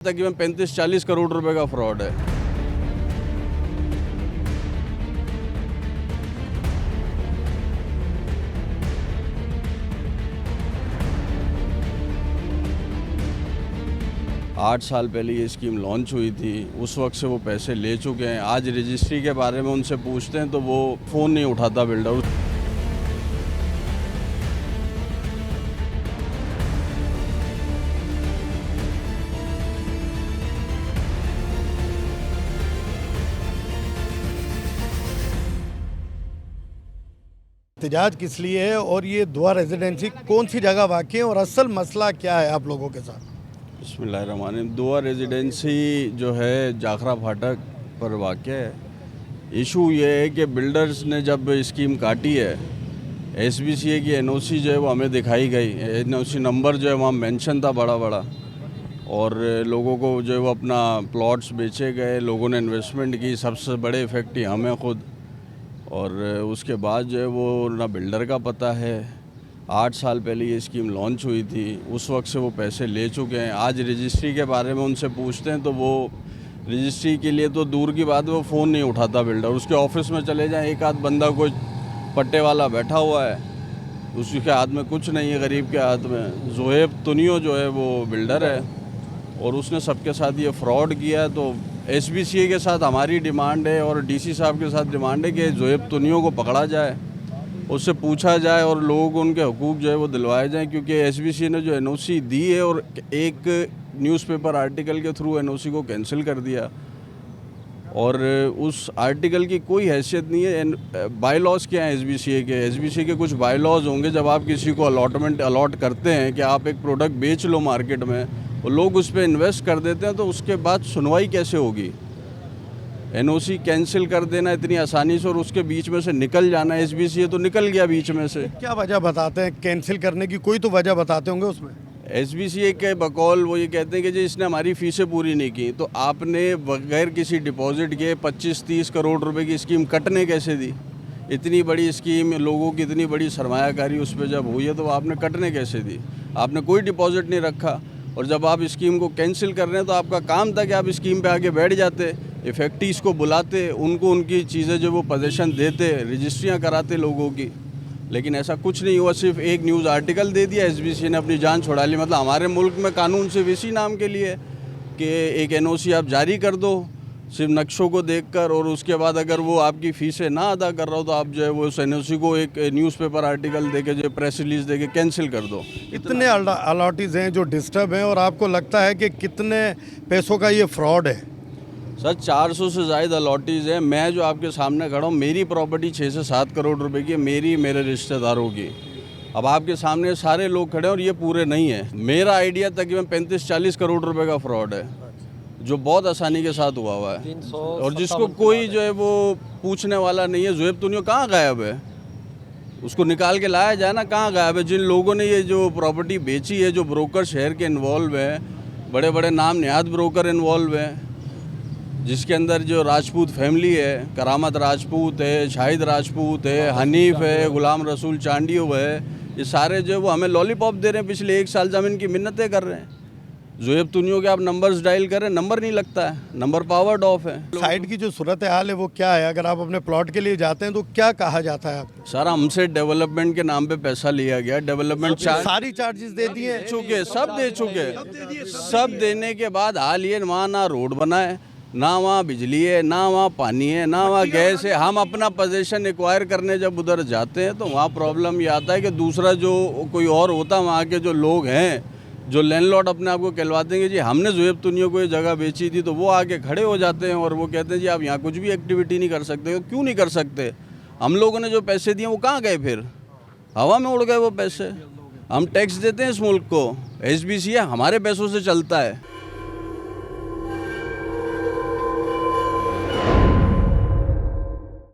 तकरीबन 35-40 करोड़ रुपए का फ्रॉड है। आठ साल पहले ये स्कीम लॉन्च हुई थी, उस वक्त से वो पैसे ले चुके हैं। आज रजिस्ट्री के बारे में उनसे पूछते हैं तो वो फ़ोन नहीं उठाता बिल्डर। एहतजाज किस लिए है और ये दुआ रेजिडेंसी कौन सी जगह वाक़ई है और असल मसला क्या है आप लोगों के साथ? बिस्मिल्लाहिर्रहमानिर्रहीम। दुआ रेजिडेंसी जो है जाखरा फाटक पर वाक़ है। इशू ये है कि बिल्डर्स ने जब स्कीम काटी है, एसबीसीए की एनओसी जो है वो हमें दिखाई गई। एनओसी नंबर जो है वहाँ मेंशन था बड़ा बड़ा, और लोगों को जो है वो अपना प्लॉट्स बेचे गए, लोगों ने इन्वेस्टमेंट की। सबसे बड़े इफेक्ट ही हमें खुद। और उसके बाद जो है वो ना बिल्डर का पता है। 8 साल पहले ये स्कीम लॉन्च हुई थी, उस वक्त से वो पैसे ले चुके हैं। आज रजिस्ट्री के बारे में उनसे पूछते हैं तो वो रजिस्ट्री के लिए तो दूर की बात है, वो फ़ोन नहीं उठाता बिल्डर। उसके ऑफिस में चले जाएं, एक आध बंदा कोई पट्टे वाला बैठा हुआ है, उसके हाथ में कुछ नहीं है, गरीब के हाथ में। ज़ोहेब तुनियो जो है वो बिल्डर है और उसने सबके साथ ये फ्रॉड किया है। तो एसबीसीए के साथ हमारी डिमांड है और डीसी साहब के साथ डिमांड है कि ज़ोहेब तुनियो को पकड़ा जाए, उससे पूछा जाए और लोगों को उनके हकूक़ जो है वो दिलवाए जाएं। क्योंकि एसबीसीए ने जो एनओसी दी है और एक न्यूज़पेपर आर्टिकल के थ्रू एनओसी को कैंसिल कर दिया, और उस आर्टिकल की कोई हैसियत नहीं है। बाय लॉज क्या है एसबीसीए के कुछ बाय लॉज होंगे। जब आप किसी को अलॉट करते हैं कि आप एक प्रोडक्ट बेच लो मार्केट में और लोग उस पर इन्वेस्ट कर देते हैं, तो उसके बाद सुनवाई कैसे होगी? एनओसी कैंसिल कर देना इतनी आसानी से और उसके बीच में से निकल जाना, एसबीसीए तो निकल गया बीच में से। क्या वजह बताते हैं कैंसिल करने की? कोई तो वजह बताते होंगे उसमें। एसबीसीए के बकौल वो ये कहते हैं कि जी इसने हमारी फ़ीसें पूरी नहीं की। तो आपने बगैर किसी डिपॉजिट के 25-30 करोड़ रुपए की स्कीम कटने कैसे दी? इतनी बड़ी स्कीम, लोगों की इतनी बड़ी सरमायाकारी उस पर जब हुई है तो आपने कटने कैसे दी? आपने कोई डिपॉजिट नहीं रखा, और जब आप स्कीम को कैंसिल कर रहे हैं तो आपका काम था कि आप स्कीम पे आके बैठ जाते, इफेक्टिव्स को बुलाते, उनको उनकी चीज़ें जो वो पोजीशन देते, रजिस्ट्रियाँ कराते लोगों की। लेकिन ऐसा कुछ नहीं हुआ। सिर्फ एक न्यूज़ आर्टिकल दे दिया, एसबीसीए ने अपनी जान छुड़ा ली। मतलब हमारे मुल्क में कानून सिर्फ इसी नाम के लिए कि एक एनओसी आप जारी कर दो सिर्फ नक्शों को देखकर, और उसके बाद अगर वो आपकी फ़ीसें ना अदा कर रहा हो तो आप जो है वो उस एनओसी को एक न्यूज़पेपर आर्टिकल देके, जो प्रेस रिलीज़ देके कैंसिल कर दो। इतने अलॉटीज़ हैं जो डिस्टर्ब हैं, और आपको लगता है कि कितने पैसों का ये फ्रॉड है? सर 400 से ज़ायद अलॉटीज़ हैं। मैं जो आपके सामने खड़ा हूँ, मेरी प्रॉपर्टी 6 से 7 करोड़ रुपए की है, मेरे रिश्तेदारों की। अब आपके सामने सारे लोग खड़े हैं और ये पूरे नहीं है। मेरा आइडिया तकरीबन 35-40 करोड़ रुपए का फ्रॉड है, जो बहुत आसानी के साथ हुआ है और जिसको कोई जो है वो पूछने वाला नहीं है। ज़ोहेब तुनियो कहाँ गायब है? उसको निकाल के लाया जाए ना, कहाँ गायब है? जिन लोगों ने ये जो प्रॉपर्टी बेची है, जो ब्रोकर शहर के इन्वॉल्व हैं, बड़े बड़े नाम नहाद ब्रोकर इन्वॉल्व हैं, जिसके अंदर जो राजपूत फैमिली है, करामत राजपूत है, शाहिद राजपूत है, हनीफ है, गुलाम रसूल चांडियो है, ये सारे जो है वो हमें लॉलीपॉप दे रहे हैं। पिछले 1 साल जमीन की मिन्नतें कर रहे हैं। ज़ोहेब तुनियो के आप नंबर्स डायल करें, नंबर नहीं लगता है, नंबर पावर्ड ऑफ है। साइड की जो सूरत हाल है वो क्या है? अगर आप अपने प्लॉट के लिए जाते हैं तो क्या कहा जाता है आपको? सर हमसे डेवलपमेंट के नाम पे पैसा लिया गया। डेवलपमेंट सारी चार्जेस दे दिए, सब दे चुके। सब देने के बाद हाल ये वहाँ ना रोड बना है, ना वहाँ बिजली है, ना वहाँ पानी है, ना वहाँ गैस है। हम अपना पोजीशन एक्वायर करने जब उधर जाते हैं तो वहाँ प्रॉब्लम ये आता है कि दूसरा जो कोई और होता, वहाँ के जो लोग हैं, जो लैंडलॉर्ड अपने आप को कहलवाते हैं कि जी हमने ज़ोहेब तुनियो को ये जगह बेची थी, तो वो आके खड़े हो जाते हैं और वो कहते हैं जी आप यहाँ कुछ भी एक्टिविटी नहीं कर सकते। तो क्यों नहीं कर सकते? हम लोगों ने जो पैसे दिए वो कहाँ गए? फिर हवा में उड़ गए वो पैसे। हम टैक्स देते हैं इस मुल्क को, एसबीसीए हमारे पैसों से चलता है।